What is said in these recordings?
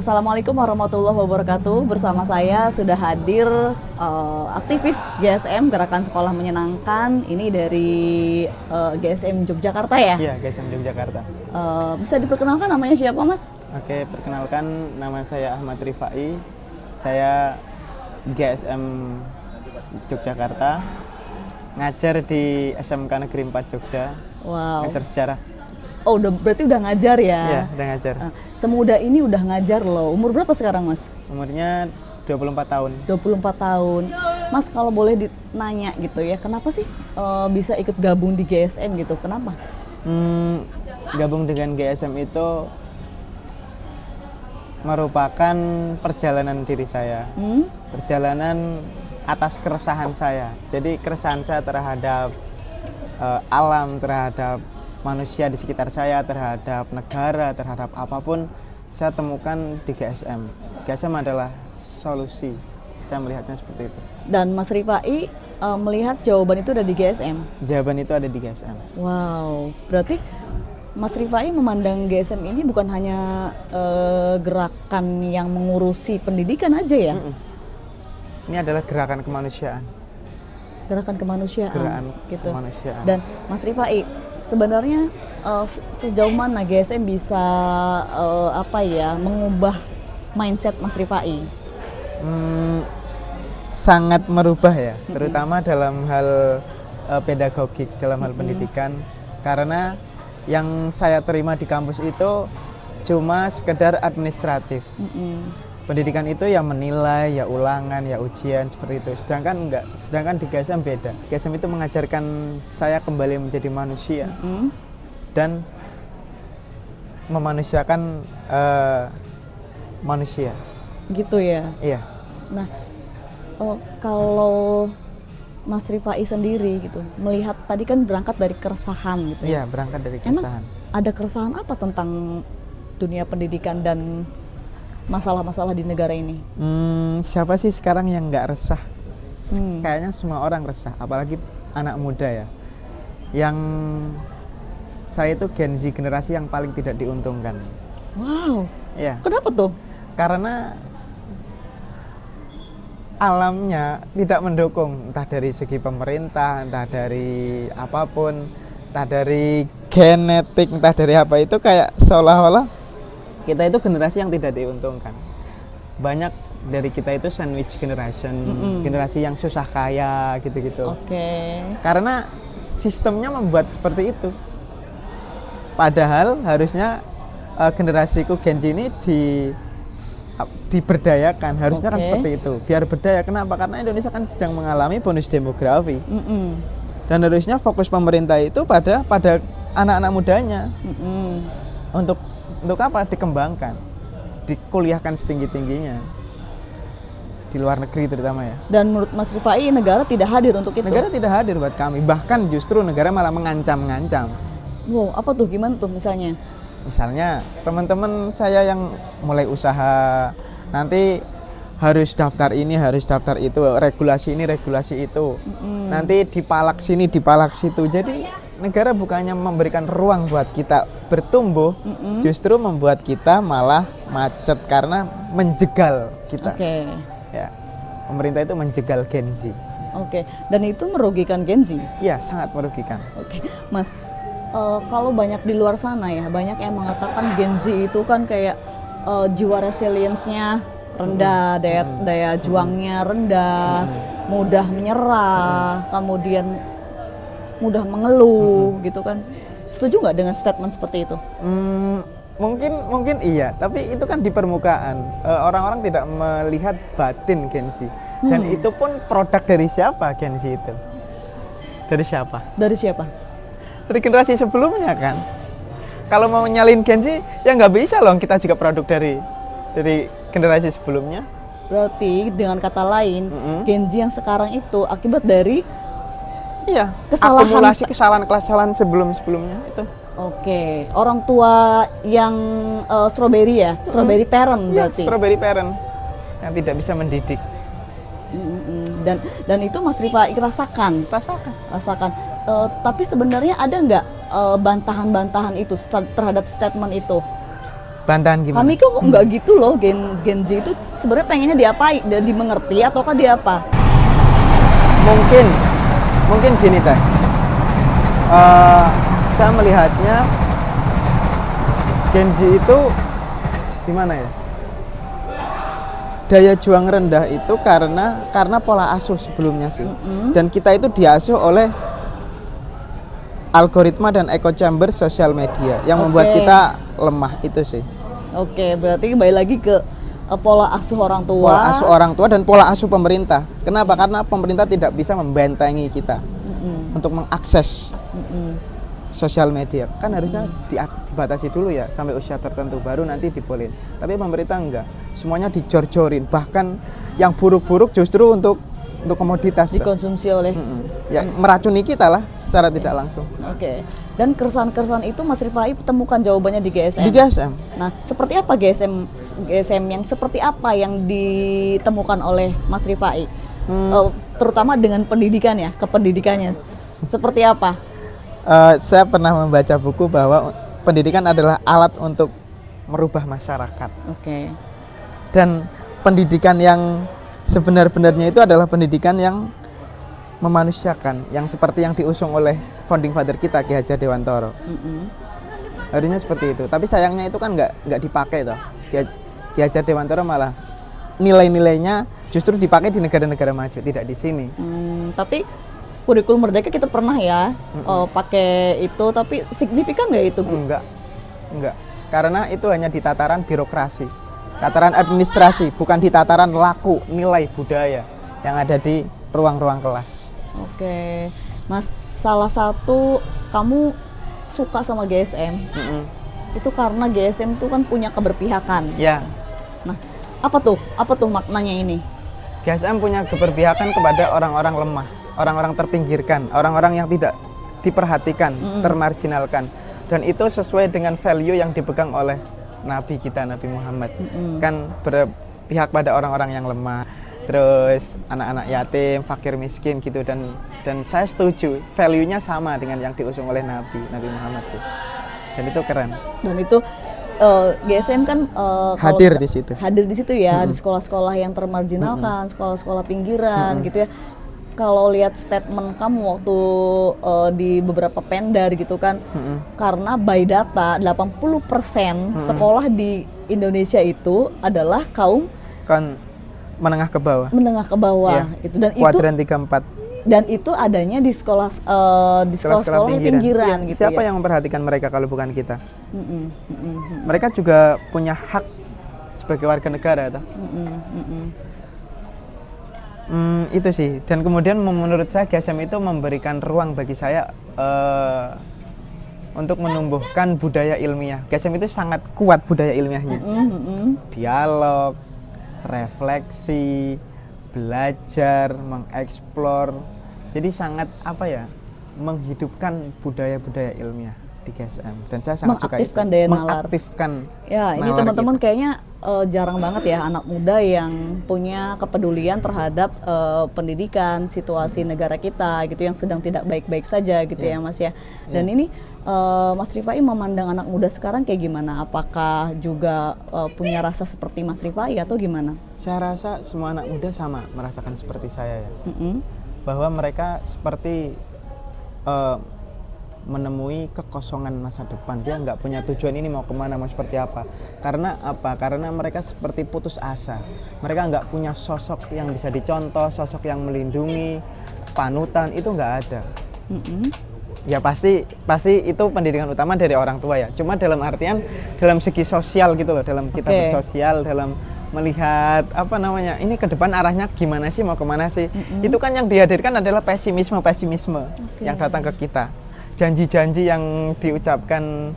Assalamualaikum warahmatullahi wabarakatuh. Bersama saya sudah hadir aktivis GSM Gerakan Sekolah Menyenangkan. Ini dari GSM Yogyakarta ya? Iya, GSM Yogyakarta. Bisa diperkenalkan namanya siapa, Mas? Oke, perkenalkan nama saya Ahmad Rifai. Saya GSM Yogyakarta. Ngajar di SMK Negeri 4 Jogja. Wow. Ngajar sejarah. Oh, berarti udah ngajar ya? Iya, udah ngajar. Semuda ini udah ngajar loh. Umur berapa sekarang, Mas? Umurnya 24 tahun. 24 tahun. Mas, kalau boleh ditanya gitu ya, kenapa sih bisa ikut gabung di GSM gitu? Kenapa? Gabung dengan GSM itu merupakan perjalanan diri saya. Perjalanan atas keresahan saya. Jadi keresahan saya terhadap alam, terhadap manusia di sekitar saya, terhadap negara, terhadap apapun, saya temukan di GSM. GSM adalah solusi. Saya melihatnya seperti itu. Dan Mas Rifai melihat jawaban itu ada di GSM? Jawaban itu ada di GSM. Wow, berarti Mas Rifai memandang GSM ini bukan hanya gerakan yang mengurusi pendidikan aja ya? Ini adalah gerakan kemanusiaan. Gerakan kemanusiaan. Gerakan gitu. kemanusiaan. Dan Mas Rifai, sebenarnya sejauh mana GSM bisa mengubah mindset Mas Rifai? Sangat merubah ya, terutama dalam hal pedagogik, dalam hal pendidikan. Karena yang saya terima di kampus itu cuma sekedar administratif. Pendidikan itu ya menilai, ya ulangan, ya ujian seperti itu. Sedangkan enggak, sedangkan di GSM beda. GSM itu mengajarkan saya kembali menjadi manusia dan memanusiakan manusia. Gitu ya. Iya. Nah, kalau Mas Rifai sendiri gitu, melihat tadi kan berangkat dari keresahan gitu. Iya, berangkat dari keresahan. Emang ada keresahan apa tentang dunia pendidikan dan masalah-masalah di negara ini? Siapa sih sekarang yang nggak resah? Kayaknya semua orang resah, apalagi anak muda ya. Yang saya itu Gen Z, generasi yang paling tidak diuntungkan. Wow. Iya. Kenapa tuh? Karena alamnya tidak mendukung, entah dari segi pemerintah, entah dari apapun, entah dari genetik, entah dari apa, itu kayak seolah-olah kita itu generasi yang tidak diuntungkan. Banyak dari kita itu sandwich generation, generasi yang susah kaya gitu-gitu. Oke. Karena sistemnya membuat seperti itu. Padahal harusnya generasiku Gen Z ini diberdayakan, harusnya kan seperti itu. Biar berdaya, kenapa? Karena Indonesia kan sedang mengalami bonus demografi. Dan harusnya fokus pemerintah itu pada anak-anak mudanya. Untuk apa? Dikembangkan, dikuliahkan setinggi-tingginya di luar negeri terutama ya. Dan menurut Mas Rifai negara tidak hadir untuk itu? Negara tidak hadir buat kami, bahkan justru negara malah mengancam-ngancam. Wow, apa tuh? Gimana tuh misalnya? Misalnya teman-teman saya yang mulai usaha, nanti harus daftar ini, harus daftar itu, regulasi ini, regulasi itu. Nanti dipalak sini, dipalak situ. Jadi negara bukannya memberikan ruang buat kita bertumbuh, justru membuat kita malah macet karena menjegal kita. Oke. Ya, pemerintah itu menjegal Gen Z. Oke, dan itu merugikan Gen Z? Iya, sangat merugikan. Oke, Mas, kalau banyak di luar sana ya, banyak yang mengatakan Gen Z itu kan kayak jiwa resilience-nya rendah, daya juangnya rendah, mudah menyerah, kemudian mudah mengeluh gitu kan. Setuju nggak dengan statement seperti itu? Mungkin iya, tapi itu kan di permukaan. Orang-orang tidak melihat batin Gen Z. Dan itu pun produk dari siapa Gen Z itu? Dari siapa? Dari siapa? Dari generasi sebelumnya kan. Kalau mau nyalin Gen Z, ya nggak bisa loh, kita juga produk dari generasi sebelumnya. Berarti dengan kata lain, Gen Z yang sekarang itu akibat dari akumulasi kesalahan sebelum-sebelumnya itu. Oke, orang tua yang strawberry ya, strawberry parent berarti. Strawberry parent yang tidak bisa mendidik. Dan itu Mas Rifai rasakan. Tapi sebenarnya ada nggak bantahan-bantahan itu terhadap statement itu? Bantahan gimana? Kami kok nggak gitu loh, Gen Z itu sebenarnya pengennya diapain, dimengerti ataukah dia apa? Mungkin gini teh. Saya melihatnya Gen Z itu gimana ya? Daya juang rendah itu karena pola asuh sebelumnya sih. Dan kita itu diasuh oleh algoritma dan echo chamber sosial media yang membuat kita lemah itu sih. Oke, berarti kembali lagi ke pola asuh orang tua. Pola asuh orang tua dan pola asuh pemerintah. Kenapa? Karena pemerintah tidak bisa membentengi kita untuk mengakses sosial media. Kan harusnya dibatasi dulu ya sampai usia tertentu, baru nanti dibolehin. Tapi pemerintah enggak. Semuanya dijor-jorin. Bahkan yang buruk-buruk justru untuk komoditas. Dikonsumsi oleh ya meracuni kita lah secara tidak langsung. Oke. Dan keresahan-keresahan itu Mas Rifai temukan jawabannya di GSM. Di GSM. Nah, seperti apa GSM yang seperti apa yang ditemukan oleh Mas Rifai? Terutama dengan pendidikan ya, kependidikannya. Seperti apa? Saya pernah membaca buku bahwa pendidikan adalah alat untuk merubah masyarakat. Oke. Dan pendidikan yang sebenar-benarnya itu adalah pendidikan yang memanusiakan, yang seperti yang diusung oleh founding father kita Ki Hajar Dewantara. Harusnya seperti itu. Tapi sayangnya itu kan nggak dipakai toh. Ki Hajar Dewantara malah nilai-nilainya justru dipakai di negara-negara maju, tidak di sini. Tapi kurikulum Merdeka kita pernah ya pakai itu, tapi signifikan nggak itu? Enggak. Karena itu hanya di tataran birokrasi, tataran administrasi, bukan di tataran laku, nilai budaya yang ada di ruang-ruang kelas. Oke, Mas, salah satu kamu suka sama GSM itu karena GSM itu kan punya keberpihakan. Ya. Nah, apa tuh maknanya ini? GSM punya keberpihakan kepada orang-orang lemah, orang-orang terpinggirkan, orang-orang yang tidak diperhatikan, termarginalkan. Dan itu sesuai dengan value yang dipegang oleh Nabi kita, Nabi Muhammad. Kan berpihak pada orang-orang yang lemah, terus anak-anak yatim, fakir miskin gitu. Dan saya setuju, value-nya sama dengan yang diusung oleh Nabi Muhammad sih. Dan itu keren. Dan itu GSM kan hadir di situ. Hadir di situ ya, di sekolah-sekolah yang termarginalkan, sekolah-sekolah pinggiran gitu ya. Kalau lihat statement kamu waktu di beberapa Pemda gitu kan, karena by data 80% sekolah di Indonesia itu adalah kaum menengah ke bawah. Menengah ke bawah ya. Itu dan kuadran itu 3-4. Dan itu adanya di sekolah-sekolah pinggiran gitu. Siapa yang memperhatikan mereka kalau bukan kita? Mereka juga punya hak sebagai warga negara toh. Itu sih. Dan kemudian menurut saya GSM itu memberikan ruang bagi saya untuk menumbuhkan budaya ilmiah. GSM itu sangat kuat budaya ilmiahnya. Dialog, refleksi, belajar, mengeksplor. Jadi sangat menghidupkan budaya-budaya ilmiah di GSM. Dan saya sangat suka itu. Mengaktifkan daya nalar. Mengaktifkan. Ya, ini teman-teman kayaknya jarang banget ya anak muda yang punya kepedulian terhadap pendidikan, situasi negara kita gitu yang sedang tidak baik-baik saja gitu ya Mas ya. Dan ini Mas Rifai memandang anak muda sekarang kayak gimana? Apakah juga punya rasa seperti Mas Rifai atau gimana? Saya rasa semua anak muda sama merasakan seperti saya ya. Bahwa mereka seperti menemui kekosongan masa depan. Dia nggak punya tujuan ini mau kemana, mau seperti apa. Karena apa? Karena mereka seperti putus asa. Mereka nggak punya sosok yang bisa dicontoh, sosok yang melindungi, panutan, itu nggak ada. Ya pasti itu pendidikan utama dari orang tua ya. Cuma dalam artian dalam segi sosial gitu loh, dalam kita bersosial, dalam melihat ini ke depan arahnya gimana sih, mau kemana sih. Itu kan yang dihadirkan adalah pesimisme yang datang ke kita. Janji-janji yang diucapkan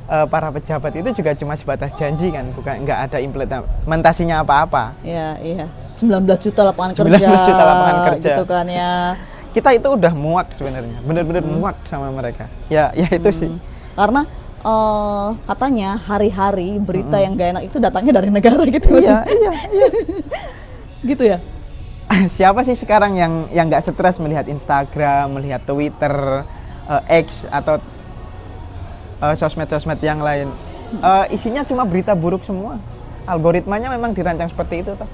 para pejabat itu juga cuma sebatas janji kan, bukan nggak ada implementasinya apa-apa. Iya. 19 juta lapangan kerja. Gitu kan ya. Kita itu udah muak sebenarnya, benar-benar muak sama mereka. Ya itu sih. Karena katanya hari-hari berita yang gak enak itu datangnya dari negara gitu. Iya. Gitu ya. Siapa sih sekarang yang nggak stres melihat Instagram, melihat Twitter, X atau sosmed-sosmed yang lain? isinya cuma berita buruk semua. Algoritmanya memang dirancang seperti itu toh.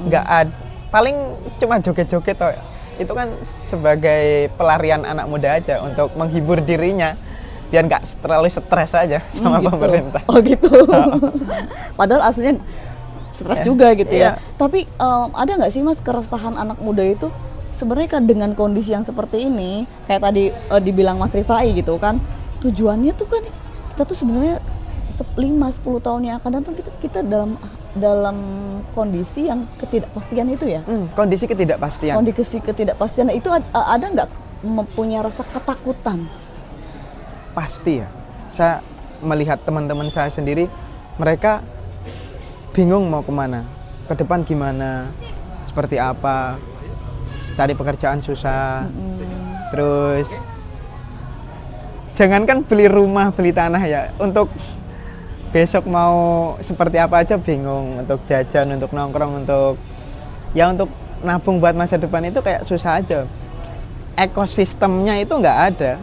Nggak ada, paling cuma joget-joget toh. Itu kan sebagai pelarian anak muda aja untuk menghibur dirinya biar nggak terlalu stres aja sama gitu. pemerintah. Oh gitu. Padahal aslinya stres juga gitu ya. Tapi ada nggak sih Mas keresahan anak muda itu sebenarnya kan dengan kondisi yang seperti ini, kayak tadi dibilang Mas Rifai gitu kan, tujuannya tuh kan kita tuh sebenarnya 5-10 tahun yang akan datang kita dalam kondisi yang ketidakpastian itu ya. Kondisi ketidakpastian. Kondisi ketidakpastian itu ada nggak mempunyai rasa ketakutan? Pasti ya. Saya melihat teman-teman saya sendiri, mereka bingung mau kemana, ke depan gimana, seperti apa, cari pekerjaan susah, terus jangankan beli rumah, beli tanah ya, untuk besok mau seperti apa aja bingung, untuk jajan, untuk nongkrong, untuk nabung buat masa depan itu kayak susah aja. Ekosistemnya itu nggak ada.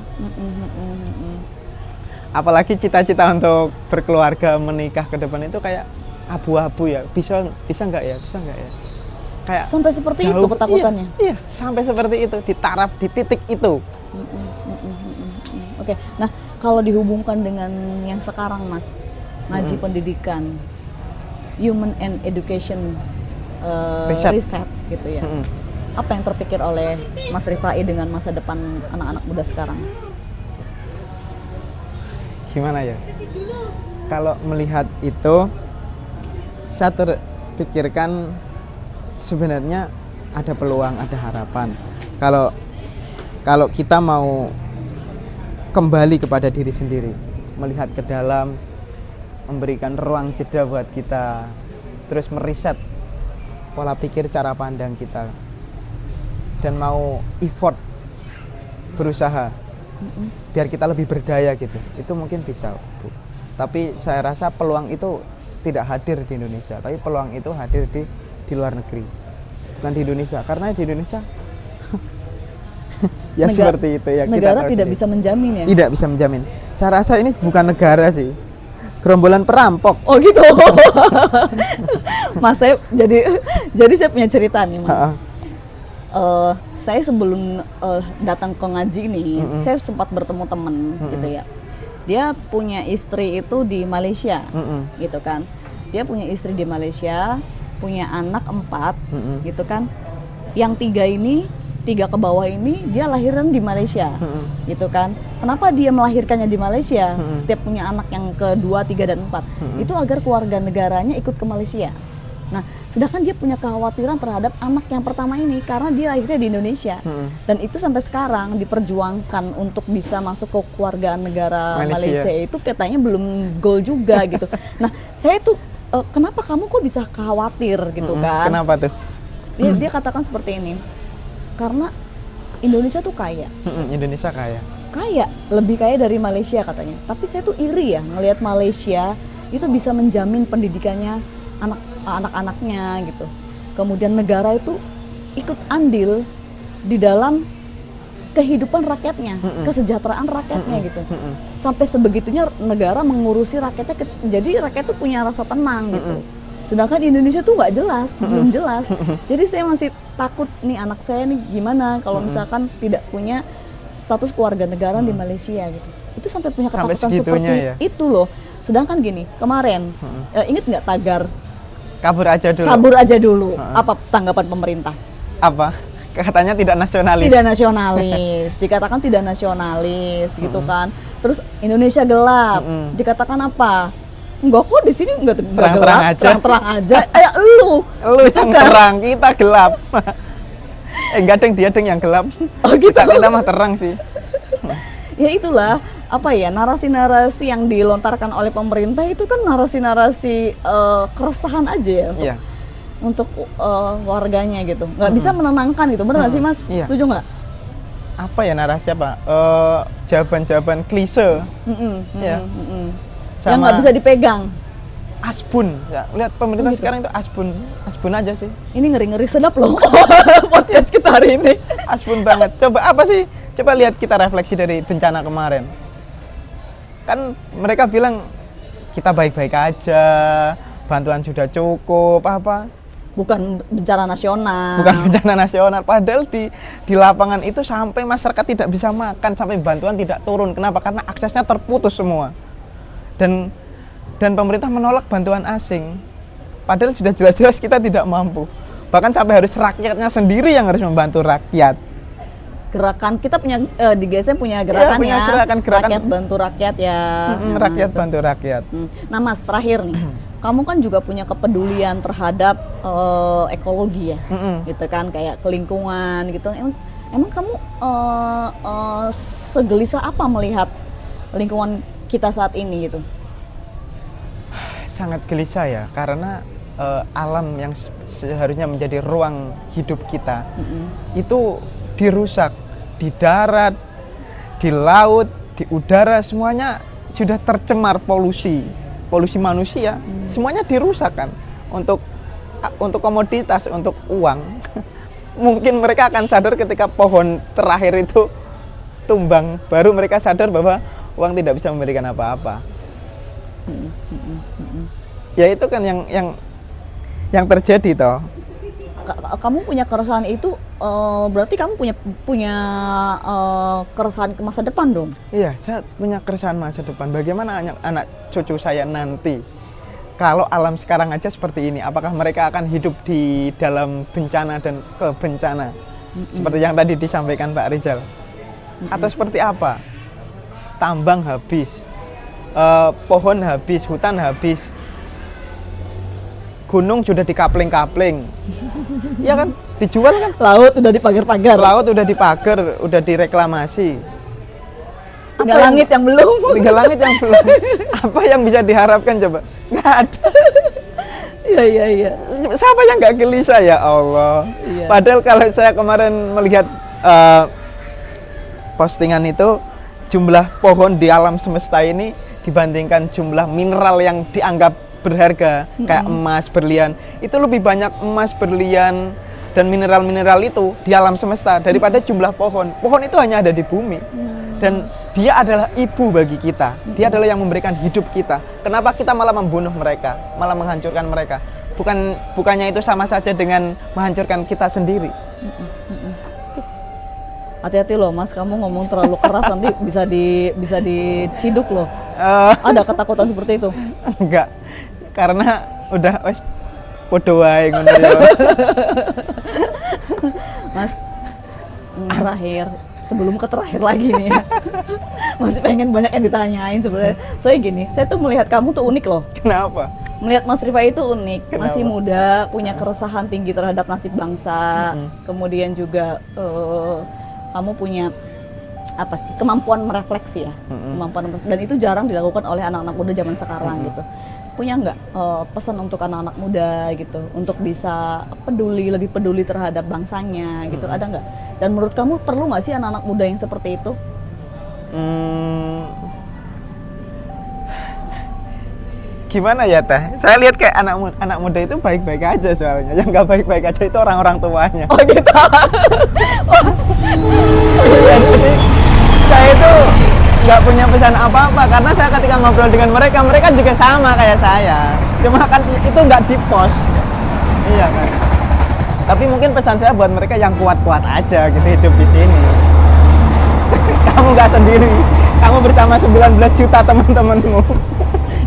Apalagi cita-cita untuk berkeluarga, menikah ke depan itu kayak abu-abu ya. Bisa nggak ya? Kayak sampai seperti jauh, itu ketakutannya. Iya, sampai seperti itu, di taraf, di titik itu. Oke, nah kalau dihubungkan dengan yang sekarang Mas, ngaji pendidikan, human and education riset gitu ya. Apa yang terpikir oleh Mas Rifai dengan masa depan anak-anak muda sekarang? Gimana ya? Kalau melihat itu, saya terpikirkan sebenarnya ada peluang, ada harapan. Kalau kita mau kembali kepada diri sendiri, melihat ke dalam, memberikan ruang jeda buat kita, terus meriset pola pikir, cara pandang kita, dan mau effort, berusaha biar kita lebih berdaya gitu, itu mungkin bisa, Bu. Tapi saya rasa peluang itu tidak hadir di Indonesia, tapi peluang itu hadir di luar negeri, bukan di Indonesia, karena di Indonesia ya seperti itu ya. Negara tidak bisa menjamin ya? Tidak bisa menjamin. Saya rasa ini bukan negara sih, gerombolan perampok. Oh gitu. Mas, jadi saya punya cerita nih Mas. Saya sebelum datang ke ngaji ini, saya sempat bertemu temen gitu ya. Dia punya istri itu di Malaysia, gitu kan. Dia punya istri di Malaysia, punya anak 4, gitu kan. Yang 3 ke bawah ini dia lahiran di Malaysia, gitu kan. Kenapa dia melahirkannya di Malaysia? Setiap punya anak yang ke-2, 3, dan 4, itu agar keluarga negaranya ikut ke Malaysia. Nah, sedangkan dia punya kekhawatiran terhadap anak yang pertama ini karena dia lahirnya di Indonesia. Dan itu sampai sekarang diperjuangkan untuk bisa masuk ke keluargaan negara Malaysia itu katanya belum goal juga gitu. Nah, saya tuh kenapa kamu kok bisa khawatir gitu kan? Kenapa tuh? Dia katakan seperti ini. Karena Indonesia tuh kaya. Indonesia kaya. Kaya, lebih kaya dari Malaysia katanya. Tapi saya tuh iri ya ngelihat Malaysia itu bisa menjamin pendidikannya anak-anaknya gitu. Kemudian negara itu ikut andil di dalam kehidupan rakyatnya, kesejahteraan rakyatnya gitu. Sampai sebegitunya negara mengurusi rakyatnya, jadi rakyat tuh punya rasa tenang gitu. Sedangkan di Indonesia tuh nggak jelas, belum jelas. Jadi saya masih takut nih anak saya nih gimana kalau misalkan tidak punya status keluarga negara di Malaysia gitu. Itu sampai punya ketakutan seperti ya? itu loh. Sedangkan gini, kemarin inget nggak tagar kabur aja dulu? Kabur aja dulu. Apa tanggapan pemerintah? Apa? Katanya tidak nasionalis. Tidak nasionalis, dikatakan tidak nasionalis gitu kan. Terus Indonesia gelap, dikatakan apa? Enggak kok, di sini enggak gelap, terang-terang aja. Lu yang terang, kita gelap. Enggak deng, dia deng yang gelap. Oh gitu. Kita mah terang sih. Ya itulah, apa ya, narasi-narasi yang dilontarkan oleh pemerintah itu kan narasi-narasi keresahan aja ya untuk warganya gitu. Nggak bisa menenangkan gitu, benar nggak sih Mas? Iya. Setuju nggak? Apa ya narasi apa? Jawaban-jawaban klise. Yang nggak bisa dipegang. Asbun, ya, lihat pemerintah sekarang itu asbun aja sih. Ini ngeri-ngeri sedap loh podcast kita hari ini. Asbun banget. Coba apa sih? Coba lihat, kita refleksi dari bencana kemarin. Kan mereka bilang kita baik-baik aja, bantuan sudah cukup, apa? Bukan bencana nasional. Bukan bencana nasional. Padahal di lapangan itu sampai masyarakat tidak bisa makan, sampai bantuan tidak turun. Kenapa? Karena aksesnya terputus semua. Dan pemerintah menolak bantuan asing. Padahal sudah jelas-jelas kita tidak mampu. Bahkan sampai harus rakyatnya sendiri yang harus membantu rakyat. Gerakan kita punya di GSM punya gerakan punya ya, gerakan. rakyat bantu rakyat ya. Rakyat Gitu. bantu rakyat. Nah Mas, terakhir nih, kamu kan juga punya kepedulian terhadap ekologi ya, gitu kan, kayak kelingkungan gitu. Emang kamu segelisah apa melihat lingkungan kita saat ini gitu? Sangat gelisah ya, karena alam yang seharusnya menjadi ruang hidup kita itu dirusak. Di darat, di laut, di udara, semuanya sudah tercemar polusi manusia, semuanya dirusak kan untuk komoditas, untuk uang. Mungkin mereka akan sadar ketika pohon terakhir itu tumbang, baru mereka sadar bahwa uang tidak bisa memberikan apa-apa. Ya itu kan yang terjadi toh. Kamu punya keresahan itu, berarti kamu punya keresahan ke masa depan dong? Iya, saya punya keresahan masa depan. Bagaimana anak cucu saya nanti kalau alam sekarang aja seperti ini? Apakah mereka akan hidup di dalam bencana dan kebencana seperti yang tadi disampaikan Pak Rizal? Atau seperti apa? Tambang habis, pohon habis, hutan habis, gunung sudah dikapling-kapling, ya kan, dijual kan? Laut udah dipagar-pagar. Laut udah dipagar, udah direklamasi. Tinggal langit yang belum. Tinggal langit yang belum. Apa yang bisa diharapkan coba? Nggak ada. Iya. Siapa yang nggak gelisah ya Allah? Iya. Padahal kalau saya kemarin melihat postingan itu, jumlah pohon di alam semesta ini dibandingkan jumlah mineral yang dianggap berharga kayak emas, berlian, itu lebih banyak emas, berlian dan mineral-mineral itu di alam semesta daripada jumlah pohon. Pohon itu hanya ada di bumi dan dia adalah ibu bagi kita. Dia adalah yang memberikan hidup kita. Kenapa kita malah membunuh mereka, malah menghancurkan mereka? Bukannya itu sama saja dengan menghancurkan kita sendiri? Hati-hati loh Mas, kamu ngomong terlalu keras nanti bisa diciduk loh. Ada ketakutan seperti itu? Enggak. Karena udah wes podo wae ngono ya. Mas, terakhir, sebelum ke terakhir lagi nih ya. Masih pengen banyak yang ditanyain sebenarnya. Soalnya gini, saya tuh melihat kamu tuh unik loh. Kenapa? Melihat Mas Rifai itu unik. Kenapa? Masih muda, punya keresahan tinggi terhadap nasib bangsa. Kemudian juga kamu punya apa sih, kemampuan merefleksi ya, dan itu jarang dilakukan oleh anak-anak muda zaman sekarang gitu. Punya nggak pesan untuk anak-anak muda gitu, untuk bisa lebih peduli terhadap bangsanya gitu, ada nggak? Dan menurut kamu perlu nggak sih anak-anak muda yang seperti itu? Gimana ya Teh? Saya lihat kayak anak muda itu baik-baik aja soalnya. Yang nggak baik-baik aja itu orang-orang tuanya. Oh gitu. Ya, jadi saya itu nggak punya pesan apa-apa karena saya ketika ngobrol dengan mereka juga sama kayak saya. Cuma kan itu nggak di post. Iya kan. Tapi mungkin pesan saya buat mereka yang kuat-kuat aja gitu hidup di sini. Kamu nggak sendiri. Kamu bersama 19 juta teman-temanmu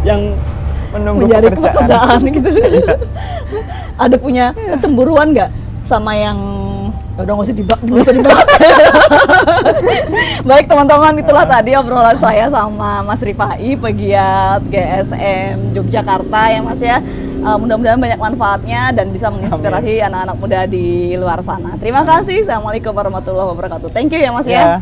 yang menunggu mencari pekerjaan gitu. Ada punya kecemburuan nggak sama yang udah nggak usah dibahas. Baik teman-teman, itulah tadi obrolan saya sama Mas Rifai, pegiat GSM Yogyakarta ya Mas ya. Mudah-mudahan banyak manfaatnya dan bisa menginspirasi anak-anak muda di luar sana. Terima kasih. Assalamualaikum warahmatullahi wabarakatuh. Thank you ya Mas ya.